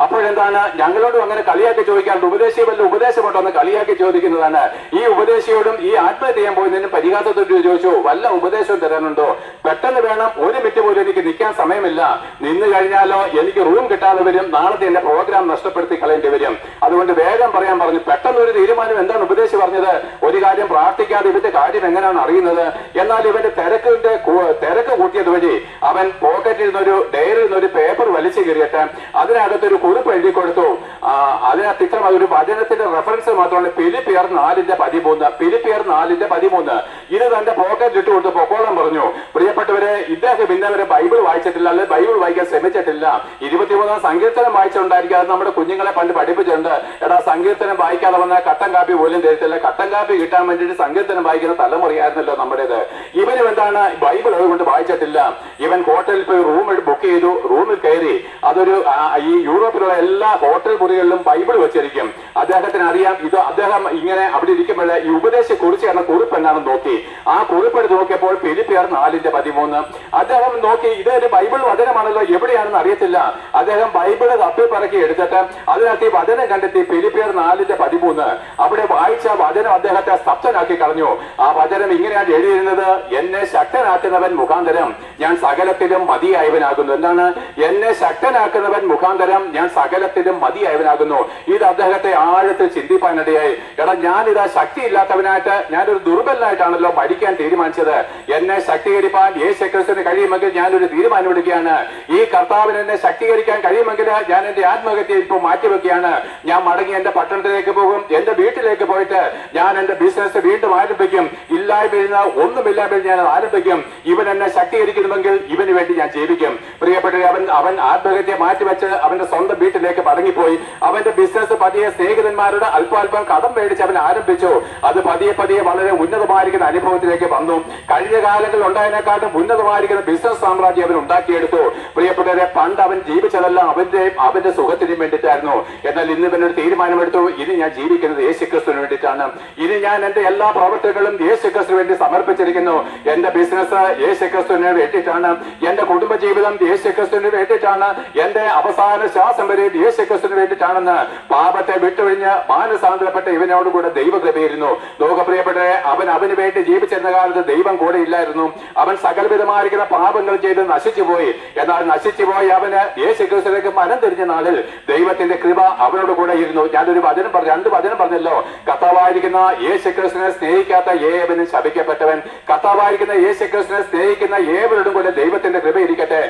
അപ്പോഴെന്താണ് ഞങ്ങളോടും അങ്ങനെ കളിയാക്കി ചോദിക്കാറുണ്ട്. ഉപദേശി വല്ല ഉപദേശമുണ്ടോ എന്ന് കളിയാക്കി ചോദിക്കുന്നതാണ്. ഈ ഉപദേശിയോടും ഈ ആത്മഹത്യ ചെയ്യാൻ പോയതിനും പരിഹാസത്തോട് ചോദിച്ചു, വല്ല ഉപദേശവും തരാനുണ്ടോ? പെട്ടെന്ന് വേണം, ഒരു മിനിറ്റ് പോലും എനിക്ക് നിൽക്കാൻ സമയമില്ല. നിന്ന് കഴിഞ്ഞാലോ എനിക്ക് റൂം കിട്ടാതെ വരും, നാളത്തെ എന്റെ പ്രോഗ്രാം നഷ്ടപ്പെടുത്തി കളയേണ്ടി വരും. അതുകൊണ്ട് വേഗം പറയാൻ പറഞ്ഞു. പെട്ടെന്ന് ഒരു തീരുമാനം. എന്താണ് ഉപദേശി പറഞ്ഞത്? ഒരു കാര്യം പ്രാർത്ഥിക്കാതെ ഇവന്റെ കാര്യം എങ്ങനെയാണ് അറിയുന്നത്? എന്നാൽ ഇവന്റെ തിരക്ക് കൂട്ടിയത് വഴി അവൻ പോക്കറ്റിൽ നിന്നൊരു ഡയറിയിൽ നിന്നൊരു പേപ്പർ വലിച്ചു കയറിയിട്ട് അതിനകത്തൊരു കുറിപ്പ് എഴുതി കൊടുത്തു. അതിനകത്ത് ഇത്ര ഒരു വചനത്തിന്റെ റെഫറൻസ് മാത്രമാണ് ഫിലിപ്പിയർ 4:13. ഫിലിപ്പിയർ 4:13 ഇത് തന്റെ പോക്കറ്റിൽ ഇട്ട് കൊടുത്ത് പൊക്കോളം പറഞ്ഞു. പ്രിയപ്പെട്ടവരെ, ഇദ്ദേഹം ഇന്നവരെ ബൈബിൾ വായിച്ചിട്ടില്ല, അല്ലെ ബൈബിൾ വായിക്കാൻ ശ്രമിച്ചിട്ടില്ല. 23-ാം സങ്കീർത്തനം വായിച്ചുകൊണ്ടായിരിക്കും. അത് നമ്മുടെ കുഞ്ഞുങ്ങളെ പണ്ട് പഠിപ്പിച്ചിട്ടുണ്ട്. എടാ, സങ്കീർത്തനം വായിക്കാതെ വന്നാൽ കട്ടൻ കാപ്പി പോലും തരത്തില്ല. കട്ടൻ കാപ്പി കിട്ടാൻ വേണ്ടിയിട്ട് സങ്കീർത്തനം വായിക്കുന്ന തലമുറയായിരുന്നല്ലോ നമ്മുടേത്. ഇവനും എന്താണ്, ബൈബിൾ അതുകൊണ്ട് വായിച്ചിട്ടില്ല. ഇവൻ ഹോട്ടലിൽ പോയി റൂം ബുക്ക് ചെയ്തു. റൂമിൽ കയറി. അതൊരു ഈ യൂറോപ്പിലുള്ള എല്ലാ ഹോട്ടൽ മുറികളിലും ബൈബിൾ വെച്ചിരിക്കും. അദ്ദേഹത്തിന് അറിയാം ഇത്. അദ്ദേഹം ഇങ്ങനെ അവിടെ ഇരിക്കുമ്പോൾ ഈ ഉപദേശി കുറിച്ച് എന്ന കുറിപ്പ് എന്താണെന്ന് നോക്കി. ആ കുറിപ്പെടുത്ത് നോക്കിയപ്പോൾ ഫിലിപ്പിയർ 4:13 അദ്ദേഹം നോക്കി. ഇതൊരു ബൈബിൾ വചനമാണല്ലോ, എവിടെയാണെന്ന് അറിയത്തില്ല. അദ്ദേഹം ബൈബിള് തപ്പിപ്പറക്കി എടുത്തിട്ട് അതിനകത്ത് ഈ വചനം കണ്ടെത്തി. ഫിലിപ്പിയർ 4:13 അവിടെ വായിച്ച വചനം അദ്ദേഹത്തെ സ്തബ്ധനാക്കി കളഞ്ഞു. ആ വചനം ഇങ്ങനെയാണ് എഴുതിയിരുന്നത്: എന്നെ ശക്തനാക്കുന്നവൻ മുഖാന്തരം ഞാൻ സകലത്തിലും മതിയായവനാകുന്നു. എന്താണ്? എന്നെ ശക്തനാക്കുന്നവൻ മുഖാന്തരം ഞാൻ സകലത്തിലും മതിയായവനാകുന്നു. ഇത് അദ്ദേഹത്തെ ആഴത്തിൽ ചിന്തിപ്പാനിടയായി. എടാ, ഞാനിതാ ശക്തിയില്ലാത്തവനായിട്ട്, ഞാനൊരു ദുർബലനായിട്ടാണല്ലോ മരിക്കാൻ തീരുമാനിച്ചത്. എന്നെ ശക്തീകരിപ്പാൻ യേശുക്രിസ്തുവിന് കഴിയുമെങ്കിൽ ഞാനൊരു തീരുമാനം എടുക്കുകയാണ്. ഈ കർത്താവിന് എന്നെ ശക്തീകരിക്കാൻ കഴിയുമെങ്കിൽ ഞാൻ എന്റെ ആത്മഹത്യ ഇപ്പോൾ മാറ്റിവെക്കുകയാണ്. ഞാൻ മടങ്ങി എന്റെ പട്ടണത്തിലേക്ക് പോകും. എന്റെ വീട്ടിലേക്ക് പോയിട്ട് ഞാൻ എന്റെ ബിസിനസ് വീണ്ടും ആരംഭിക്കും. ഇല്ലായ്മയിൽ ഒന്നുമില്ലായ്മയിൽ ഞാൻ ആരംഭിക്കും. ഇവൻ എന്നെ ശക്തീകരിക്കണമെങ്കിൽ ഇവന് വേണ്ടി ഞാൻ ജീവിക്കും. പ്രിയപ്പെട്ടവരെ, അവൻ ആത്മഹത്യ മാറ്റിവെച്ച് അവന്റെ സ്വന്തം വീട്ടിലേക്ക് മടങ്ങിപ്പോയി. അവന്റെ ബിസിനസ് പതിയെ സ്നേഹിതന്മാരുടെ അല്പാൽപ്പം കടം മേടിച്ച് അവൻ ആരംഭിച്ചു. അത് പതിയെ പതിയെ വളരെ ഉന്നതമായിരിക്കുന്ന അനുഭവത്തിലേക്ക് വന്നു. കഴിഞ്ഞ കാലങ്ങളിൽ ഉണ്ടായതിനെക്കാട്ടും ഉന്നതമായിരിക്കുന്ന ബിസിനസ് സാമ്രാജ്യം അവൻ ഉണ്ടാക്കിയെടുത്തു. പ്രിയപ്പെട്ടവരെ, പണ്ട് അവൻ ജീവിച്ചതെല്ലാം അവന്റെ സുഖത്തിനും വേണ്ടിയിട്ടായിരുന്നു. എന്നാൽ ഇന്ന് ഇവനൊരു തീരുമാനമെടുത്തു: ഇനി ഞാൻ ജീവിക്കുന്നത് യേശുക്രിസ്തുവിന് വേണ്ടിയിട്ടാണ്. ഇനി ഞാൻ എന്റെ എല്ലാ പ്രവർത്തനങ്ങളും യേശുക്രിസ്തുവിന് വേണ്ടി സമർപ്പിച്ചിരിക്കുന്നു. എന്റെ ബിസിനസ് യേശുക്രിസ്തുവിന് വേണ്ടിയിട്ടാണ്. എന്റെ കുടുംബജീവിതം യേശുക്രിസ്തുവിന് വേണ്ടിയിട്ടാണ്. എന്റെ അവസാന ശ്വാസം വരെ യേശുക്രിസ്തുവിന് വേണ്ടിയിട്ടാണെന്ന് പാപത്തെ വിട്ടൊഴിഞ്ഞ് മാനസാന്തരപ്പെട്ട ഇവനോടുകൂടെ ദൈവകൃപയായിരുന്നു. പ്രിയപ്പെട്ടവരെ, അവന് വേണ്ടി ജീവിച്ചിരുന്ന കാലത്ത് ദൈവം കൂടെ ഇല്ലായിരുന്നു. അവൻ സകലവിധമായിരിക്കുന്ന പാപങ്ങൾ ചെയ്ത് നശിച്ചുപോയി. എന്നാൽ നശിച്ചുപോയി അവന് യേശുക്രിസ്തുവിലേക്ക് മനം തിരിഞ്ഞ നാളിൽ ദൈവത്തിന്റെ കൃപ അവനോട് കൂടെ ഇരുന്നു. ഞാനൊരു വചനം പറഞ്ഞു, 2 വചനം പറഞ്ഞല്ലോ. കർത്താവായിരിക്കുന്ന യേശുക്രിസ്തുവിനെ സ്നേഹിക്കാത്ത ഏവനും ശപിക്കപ്പെട്ടവൻ. കർത്താവായിരിക്കുന്ന യേശുക്രിസ്തുവിനെ സ്നേഹിക്കുന്ന ഏവരോടും കൂടെ ദൈവത്തിന്റെ കൃപ ഇരിക്കട്ടെ.